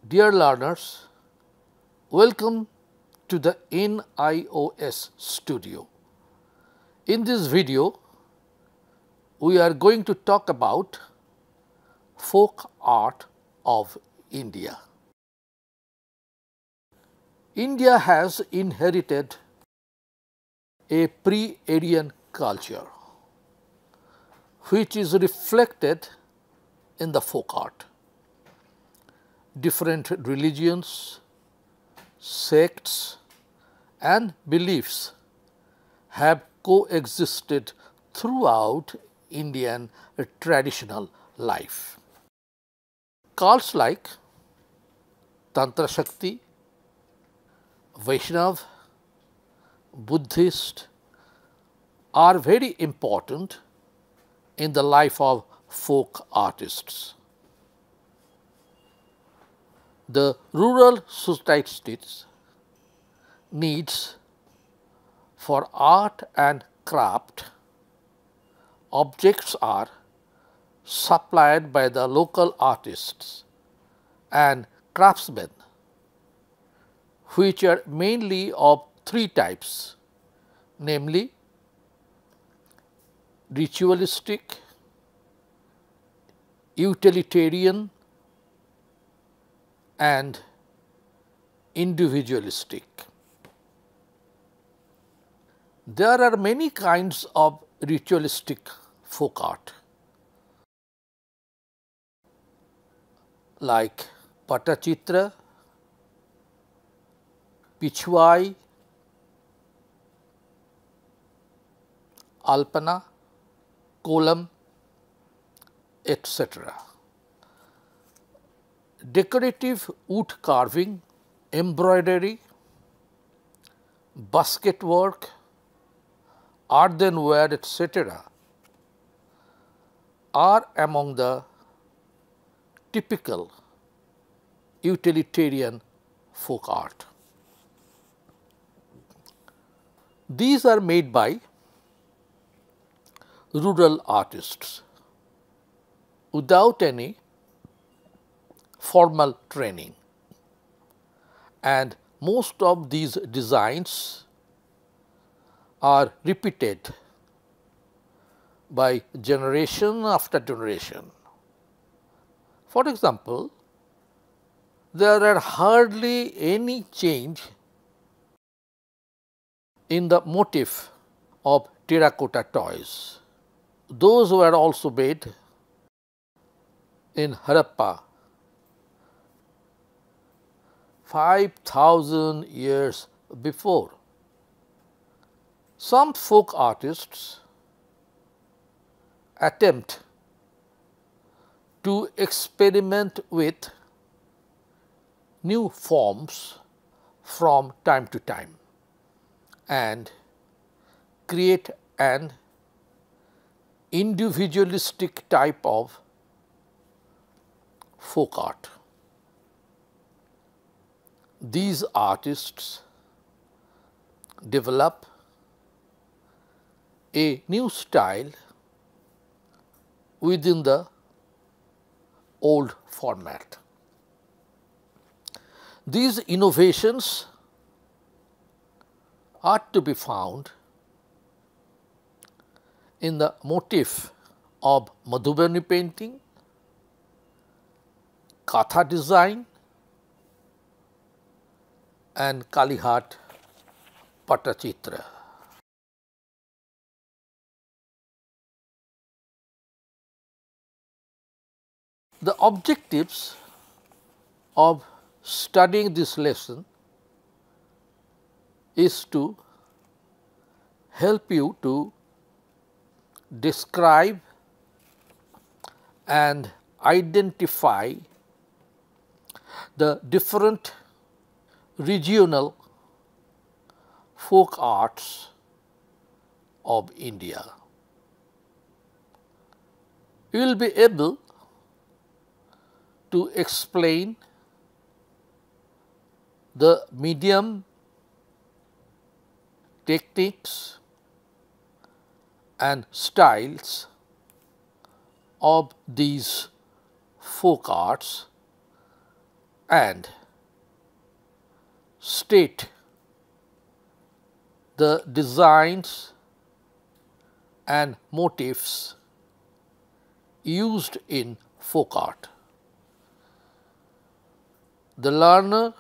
Dear learners, welcome to the NIOS studio. In this video, we are going to talk about folk art of India. India has inherited a pre-Aryan culture, which is reflected in the folk art. Different religions, sects and beliefs have coexisted throughout Indian traditional life. Cults like Tantra Shakti, Vaishnav, Buddhist are very important in the life of folk artists. The rural society's needs for art and craft objects are supplied by the local artists and craftsmen, which are mainly of three types, namely ritualistic, utilitarian and individualistic. There are many kinds of ritualistic folk art like Patachitra, Pichwai, Alpana, Kolam, etc. Decorative wood carving, embroidery, basket work, earthenware, etc. are among the typical utilitarian folk art. These are made by rural artists without any formal training, and most of these designs are repeated by generation after generation. For example, there are hardly any change in the motif of terracotta toys. Those were also made in Harappa 5,000 years before. Some folk artists attempt to experiment with new forms from time to time and create an individualistic type of folk art. These artists develop a new style within the old format. These innovations are to be found in the motif of Madhubani painting, Katha design and Kalihat Patachitra. The objectives of studying this lesson is to help you to describe and identify the different regional folk arts of India. You will be able to explain the medium, techniques and styles of these folk arts and state the designs and motifs used in folk art. The learner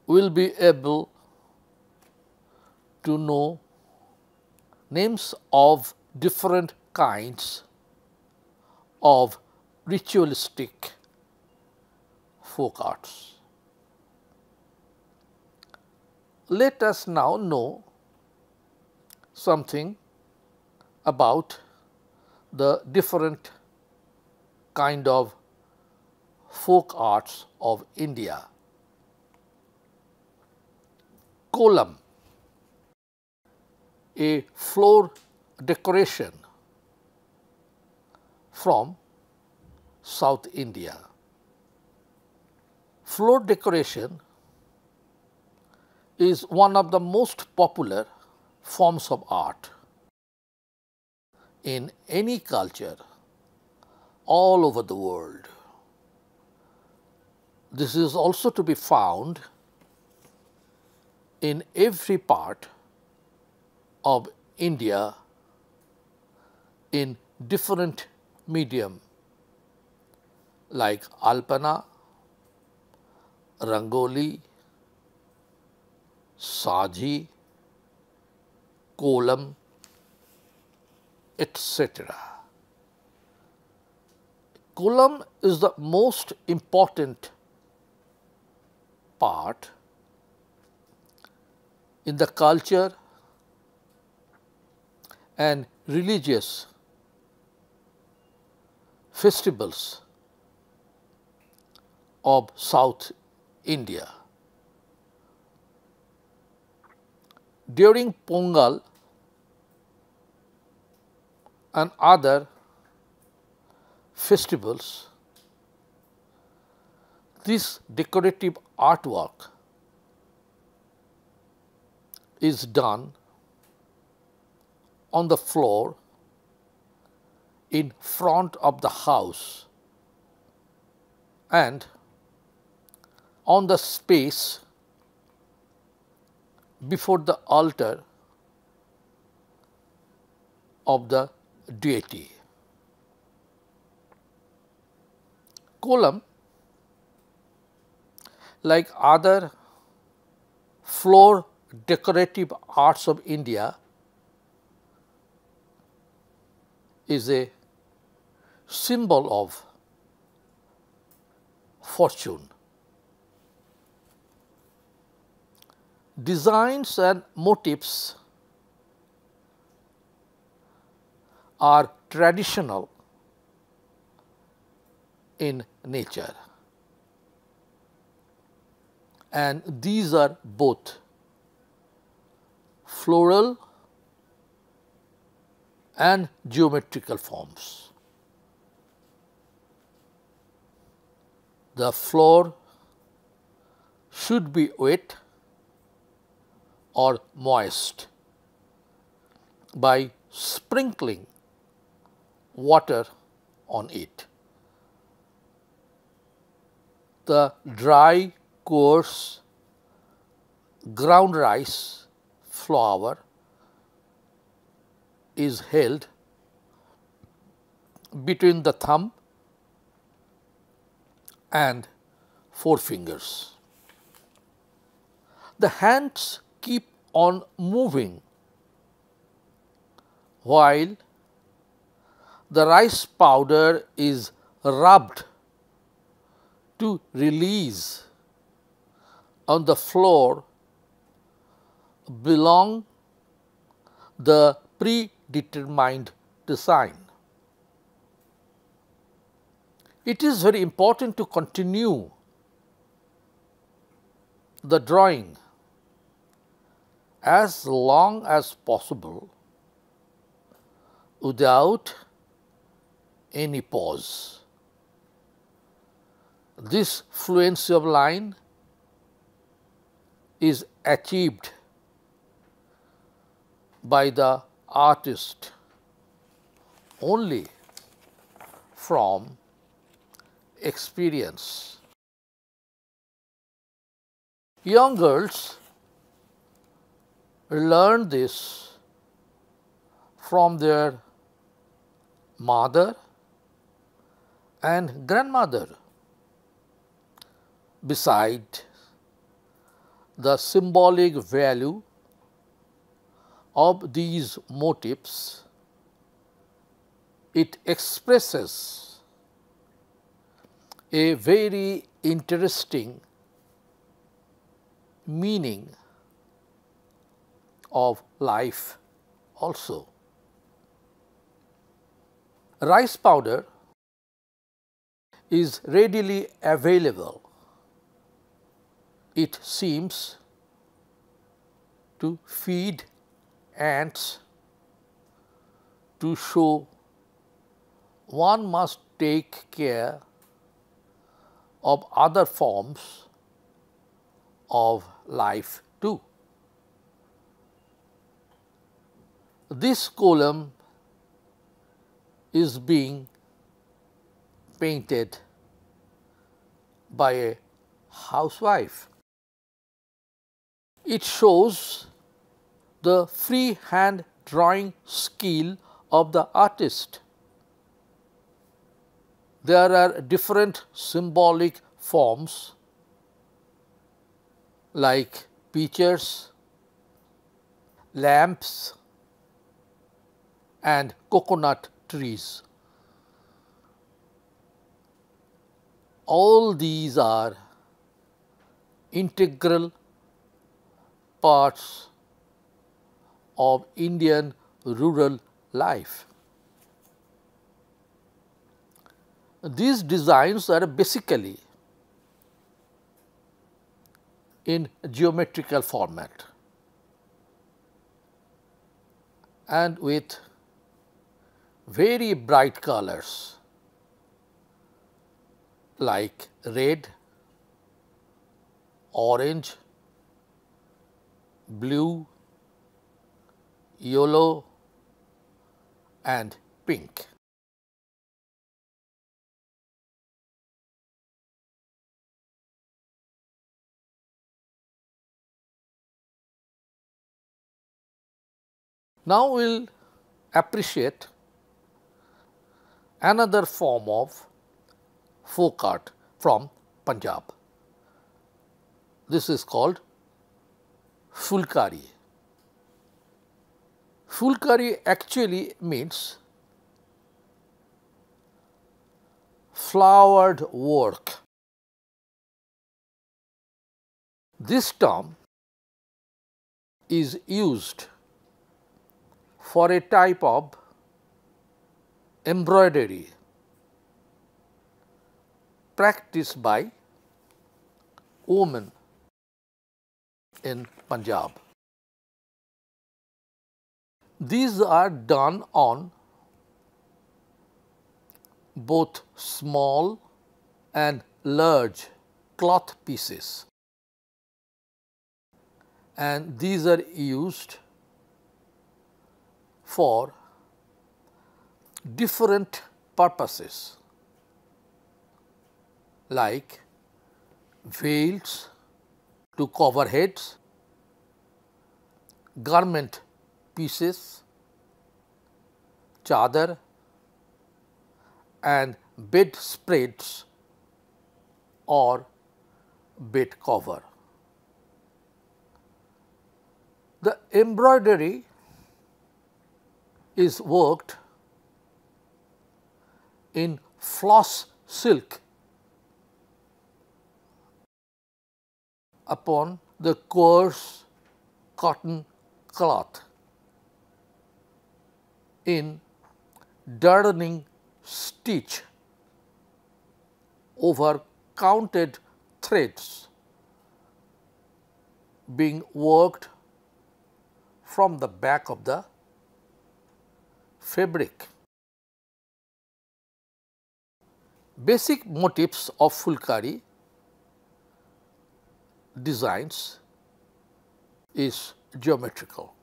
will be able to know names of different kinds of ritualistic folk arts. Let us now know something about the different kind of folk arts of India. Kolam, a floor decoration from South India. Floor decoration is one of the most popular forms of art in any culture all over the world. This is also to be found in every part of India in different medium like Alpana, Rangoli, Saji, Kolam, etc. Kolam is the most important part in the culture and religious festivals of South India. During Pongal and other festivals, this decorative artwork is done on the floor in front of the house and on the space before the altar of the deity. Kolam, like other floor decorative arts of India, is a symbol of fortune. Designs and motifs are traditional in nature, and these are both floral and geometrical forms. The floor should be wet or moist by sprinkling water on it. The dry, coarse ground rice flour is held between the thumb and forefingers. The hands keep on moving while the rice powder is rubbed to release on the floor belong the predetermined design. It is very important to continue the drawing as long as possible without any pause. This fluency of line is achieved by the artist only from experience. Young girls learn this from their mother and grandmother. Besides the symbolic value of these motifs, it expresses a very interesting meaning of life also. Rice powder is readily available. It seems to feed ants, to show one must take care of other forms of life too. This column is being painted by a housewife. It shows the freehand drawing skill of the artist. There are different symbolic forms like pitchers, lamps, and coconut trees. All these are integral parts of Indian rural life. These designs are basically in geometrical format and with very bright colors like red, orange, blue, yellow, and pink. Now we will appreciate another form of folk art from Punjab. This is called fulkari. Fulkari actually means flowered work. This term is used for a type of embroidery practiced by women in Punjab. These are done on both small and large cloth pieces, and these are used for different purposes like veils to cover heads, garment pieces, chadar, and bedspreads or bed cover. The embroidery is worked in floss silk upon the coarse cotton cloth in darning stitch over counted threads being worked from the back of the fabric. Basic motifs of fulkari designs is geometrical.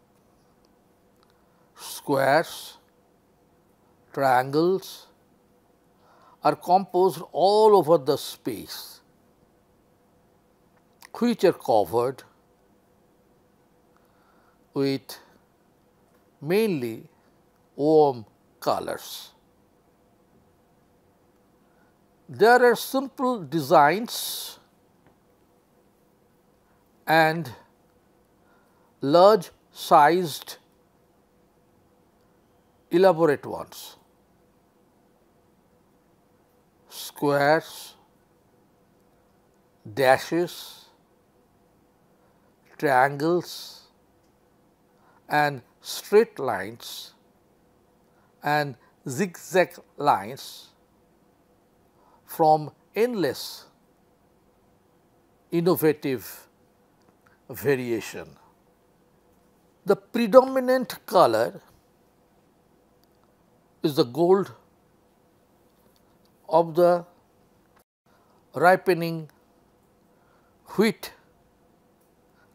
Squares, triangles are composed all over the space. which are covered with mainly warm colors. There are simple designs and large sized elaborate ones, squares, dashes, triangles and straight lines and zigzag lines from endless innovative variation. The predominant color is the gold of the ripening wheat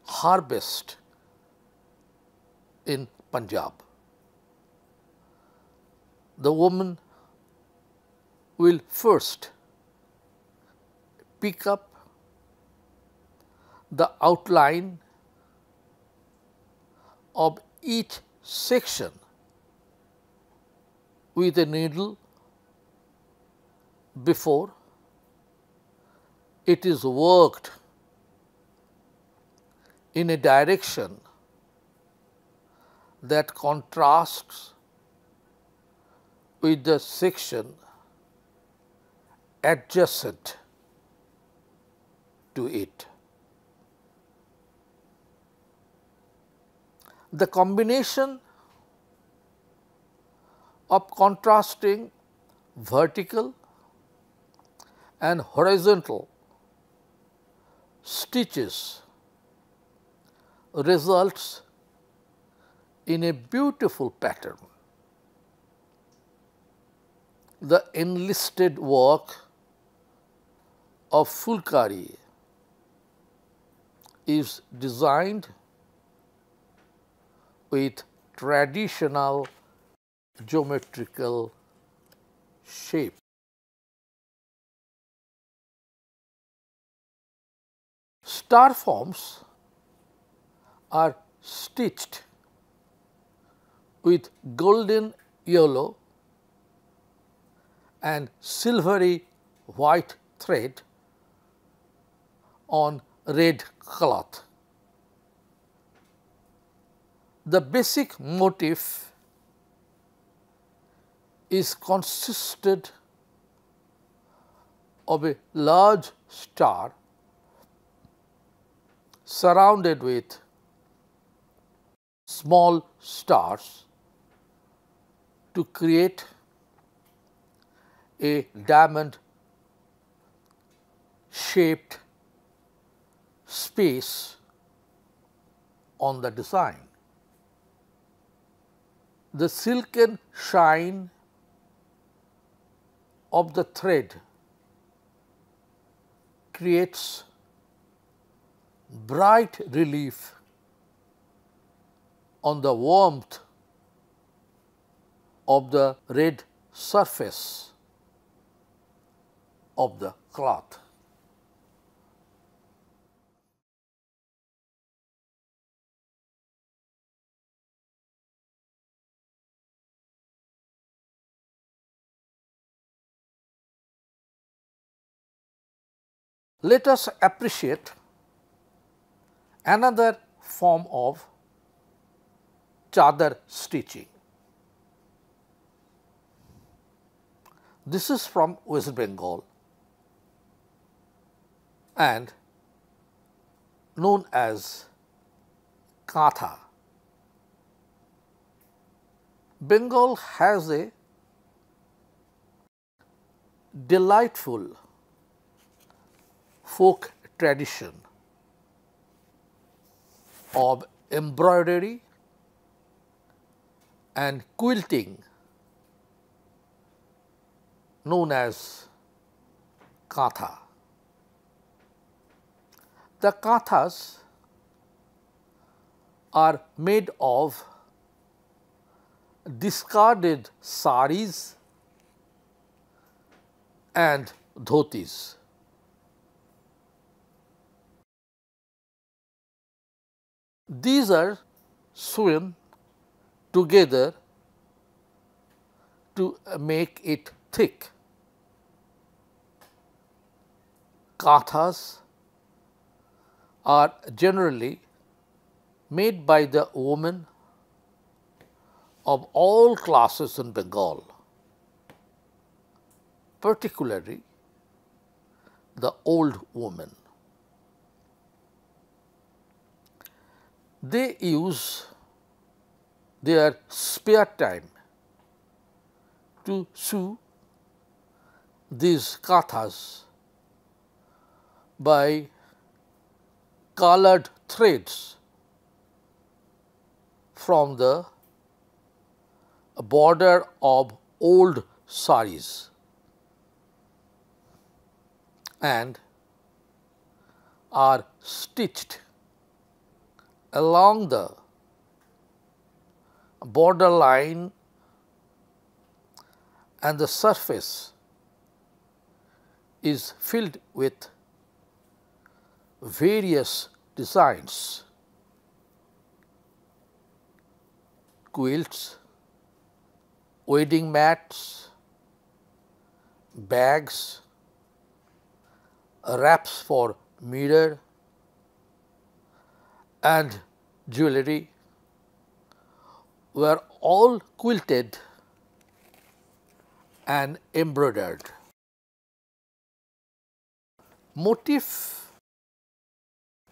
harvest in Punjab. The woman will first pick up the outline of each section with a needle before it is worked in a direction that contrasts with the section adjacent to it. The combination of contrasting vertical and horizontal stitches results in a beautiful pattern. The enlisted work of Fulkari is designed with traditional geometrical shape. Star forms are stitched with golden yellow and silvery white thread on red cloth. The basic motif is consisted of a large star surrounded with small stars to create a diamond shaped space on the design. The silken shine of the thread creates bright relief on the warmth of the red surface of the cloth. Let us appreciate another form of chadar stitching. This is from West Bengal and known as Katha. Bengal has a delightful folk tradition of embroidery and quilting known as Katha. The Kathas are made of discarded saris and dhotis. These are sewn together to make it thick. Kathas are generally made by the women of all classes in Bengal, particularly the old women. They use their spare time to sew these kathas by colored threads from the border of old saris and are stitched along the borderline, and the surface is filled with various designs, quilts, wedding mats, bags, wraps for mirror and jewelry were all quilted and embroidered. Motif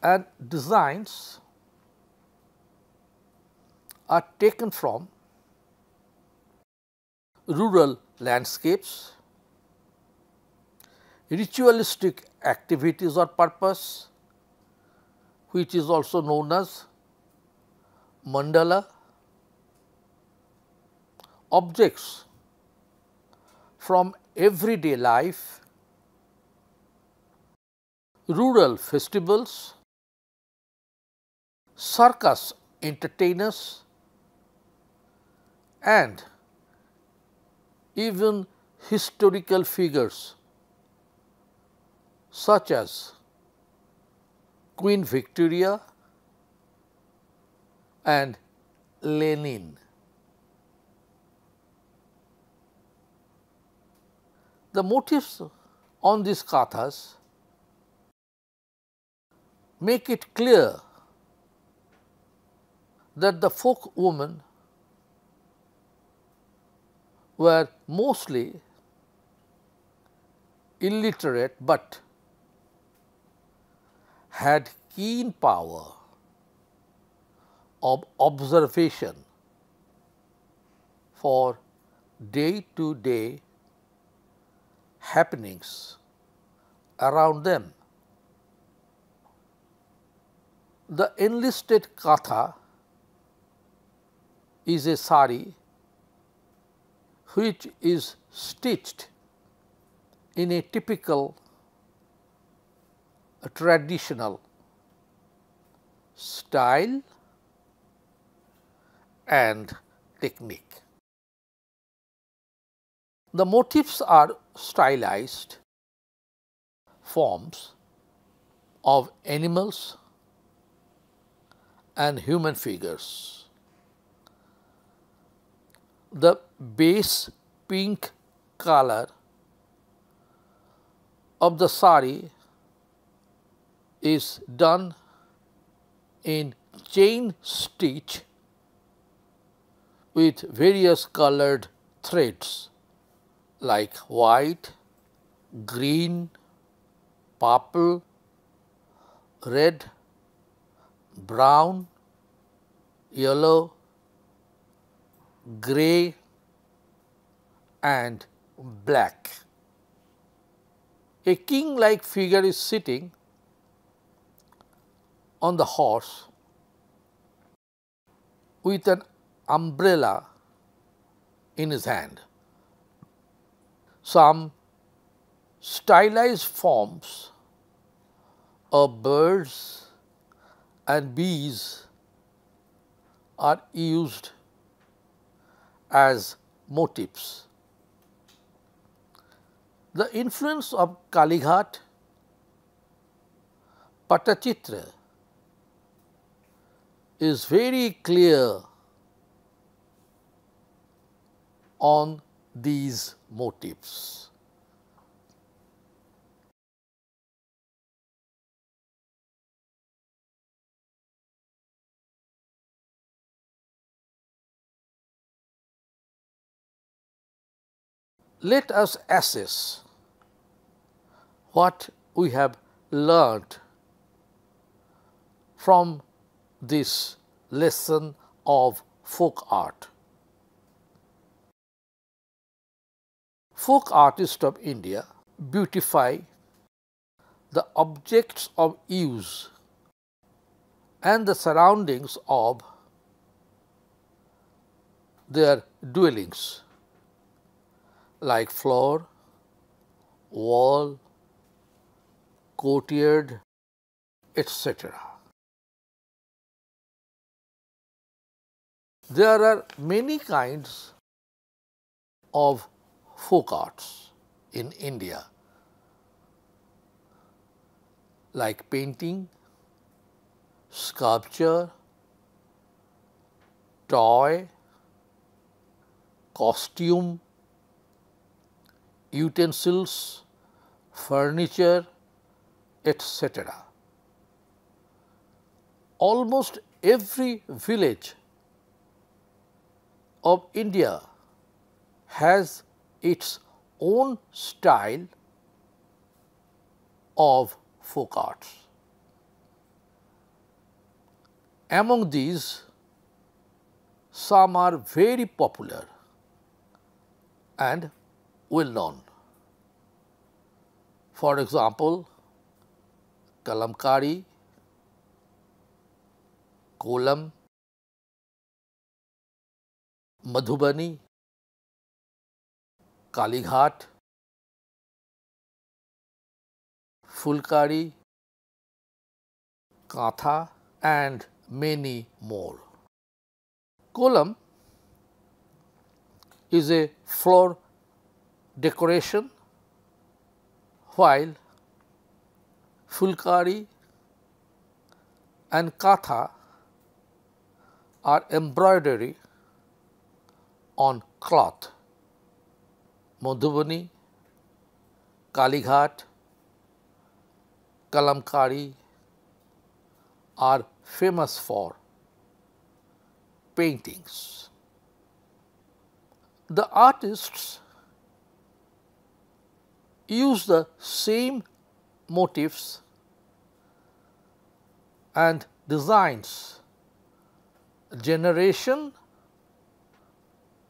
and designs are taken from rural landscapes, ritualistic activities or purpose, which is also known as mandala, objects from everyday life, rural festivals, circus entertainers, and even historical figures such as Queen Victoria and Lenin. The motifs on these kathas make it clear that the folk women were mostly illiterate, but had keen power of observation for day-to-day happenings around them. The enlisted katha is a sari which is stitched in a typical traditional style and technique. The motifs are stylized forms of animals and human figures. The base pink color of the sari is done in chain stitch with various colored threads like white, green, purple, red, brown, yellow, grey and black. A king-like figure is sitting on the horse with an umbrella in his hand. Some stylized forms of birds and bees are used as motifs. The influence of is very clear on these motifs. Let us assess what we have learnt from this lesson of folk art. Folk artists of India beautify the objects of use and the surroundings of their dwellings, like floor, wall, courtyard, etc. There are many kinds of folk arts in India, like painting, sculpture, toy, costume, utensils, furniture, etc. Almost every village of India has its own style of folk arts. Among these, some are very popular and well known. For example, kalamkari, kolam, Madhubani, Kalighat, Fulkari, Katha, and many more. Kolam is a floor decoration, while Fulkari and Katha are embroidery on cloth. Madhubani, Kalighat, Kalamkari are famous for paintings. The artists use the same motifs and designs generation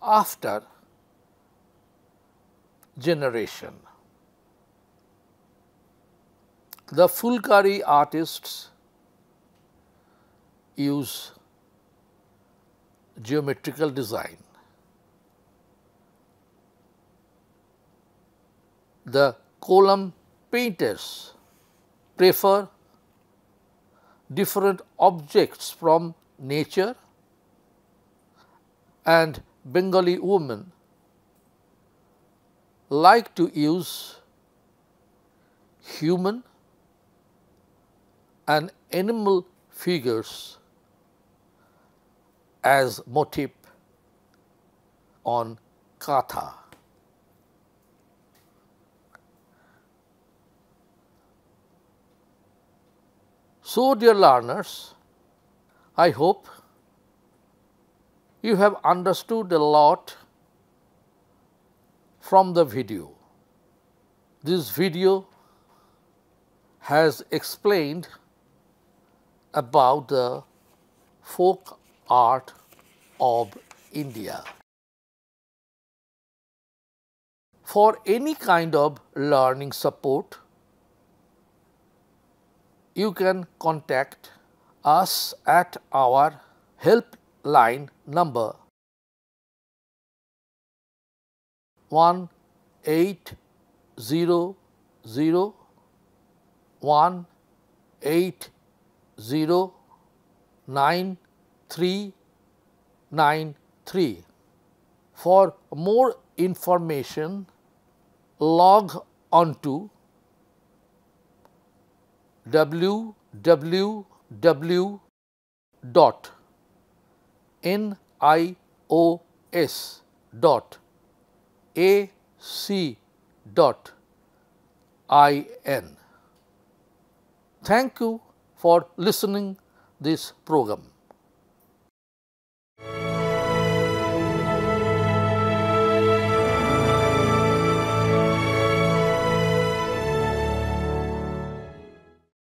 after generation. The Fulkari artists use geometrical design. The kolam painters prefer different objects from nature, and Bengali women like to use human and animal figures as motif on katha. So, dear learners, I hope you have understood a lot from the video. This video has explained about the folk art of India. For any kind of learning support, you can contact us at our helpline number 1800-180-9393. For more information, log on to www.govt nios.ac.in. Thank you for listening this program.